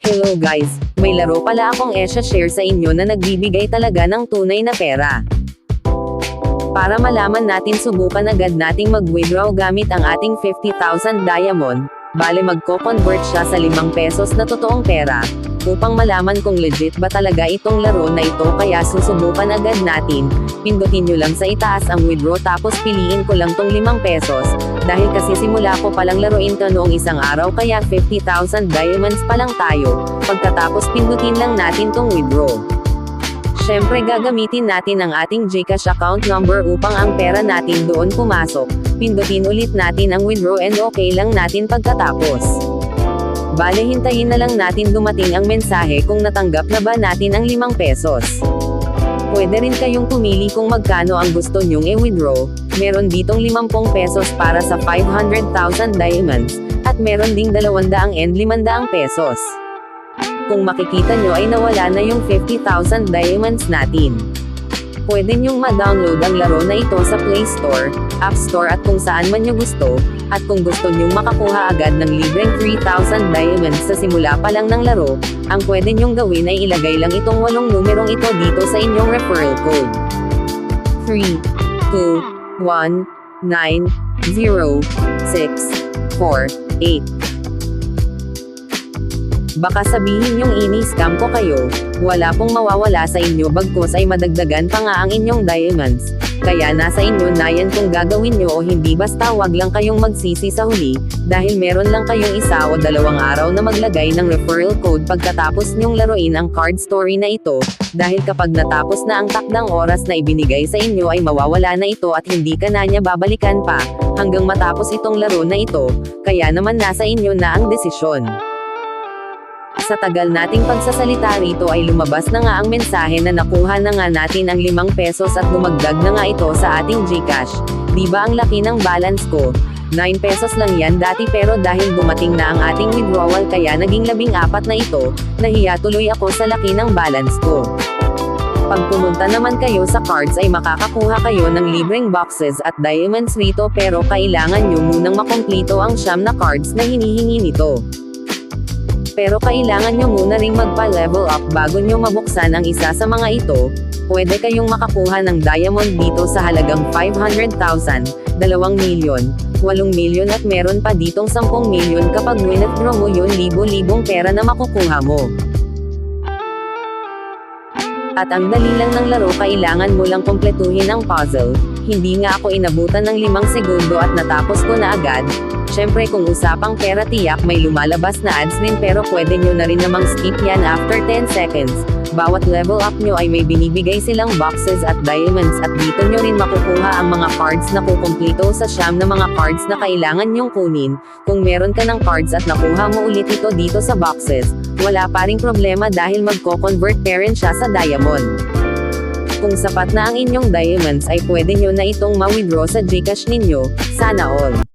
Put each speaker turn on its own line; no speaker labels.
Hello guys, may laro pala akong share sa inyo na nagbibigay talaga ng tunay na pera. Para malaman natin, subukan agad nating mag-withdraw gamit ang ating 50,000 diamond. Bale magko-convert siya sa 5 pesos na totoong pera. Upang malaman kung legit ba talaga itong laro na ito, kaya susubukan agad natin. Pindutin nyo lang sa itaas ang withdraw tapos piliin ko lang tong 5 pesos. Dahil kasi simula ko palang laruin ka noong isang araw, kaya 50,000 diamonds pa lang tayo. Pagkatapos pindutin lang natin tong withdraw. Syempre gagamitin natin ang ating GCash account number upang ang pera natin doon pumasok. Pindutin ulit natin ang withdraw and okay lang natin pagkatapos. Bale hintayin na lang natin dumating ang mensahe kung natanggap na ba natin ang 5 pesos. Pwede rin kayong pumili kung magkano ang gusto nyong i-withdraw. Meron ditong 50 pesos para sa 500,000 diamonds, at meron ding 200 and 500 pesos. Kung makikita nyo ay nawala na yung 50,000 diamonds natin. Pwede nyong ma-download ang laro na ito sa Play Store, App Store at kung saan man nyo gusto, at kung gusto nyong makakuha agad ng libreng 3,000 diamonds sa simula pa lang ng laro, ang pwede nyong gawin ay ilagay lang itong 8 numerong ito dito sa inyong referral code. 3, 2, 1, 9, 0, 6, 4, 8. Baka sabihin nyong ini-scam ko kayo, wala pong mawawala sa inyo bagkus ay madagdagan pa nga ang inyong diamonds. Kaya nasa inyo na yan kung gagawin nyo o hindi, basta wag lang kayong magsisi sa huli, dahil meron lang kayong 1 o 2 araw na maglagay ng referral code pagkatapos nyong laruin ang card story na ito, dahil kapag natapos na ang takdang oras na ibinigay sa inyo ay mawawala na ito at hindi ka na niya babalikan pa, hanggang matapos itong laro na ito, kaya naman nasa inyo na ang desisyon. Sa tagal nating pagsasalita rito ay lumabas na nga ang mensahe na nakuha na nga natin ang 5 pesos at dumagdag na nga ito sa ating GCash. Diba ang laki ng balance ko? 9 pesos lang yan dati, pero dahil dumating na ang ating withdrawal kaya naging 14 na ito, nahiya tuloy ako sa laki ng balance ko. Pag pumunta naman kayo sa cards ay makakakuha kayo ng libreng boxes at diamonds rito, pero kailangan nyo munang makompleto ang 9 na cards na hinihingi nito. Pero kailangan nyo muna ring magpa-level up bago nyo mabuksan ang isa sa mga ito. Pwede kayong makakuha ng diamond dito sa halagang 500,000, 2 milyon, 8 milyon at meron pa ditong 10 milyon kapag withdraw mo yun, libo-libong pera na makukuha mo. At ang dali lang ng laro, kailangan mo lang kumpletuhin ang puzzle. Hindi nga ako inabutan ng 5 segundo at natapos ko na agad. Syempre kung usapang pera, tiyak may lumalabas na ads din, pero pwede nyo na rin namang skip yan after 10 seconds. Bawat level up nyo ay may binibigay silang boxes at diamonds, at dito nyo rin makukuha ang mga cards na kukumplito sa 9 na mga cards na kailangan nyong kunin. Kung meron ka ng cards at nakuha mo ulit ito dito sa boxes, wala pa ring problema dahil magko-convert pa rin siya sa diamond. Kung sapat na ang inyong diamonds ay pwede nyo na itong ma-withdraw sa GCash ninyo. Sana all.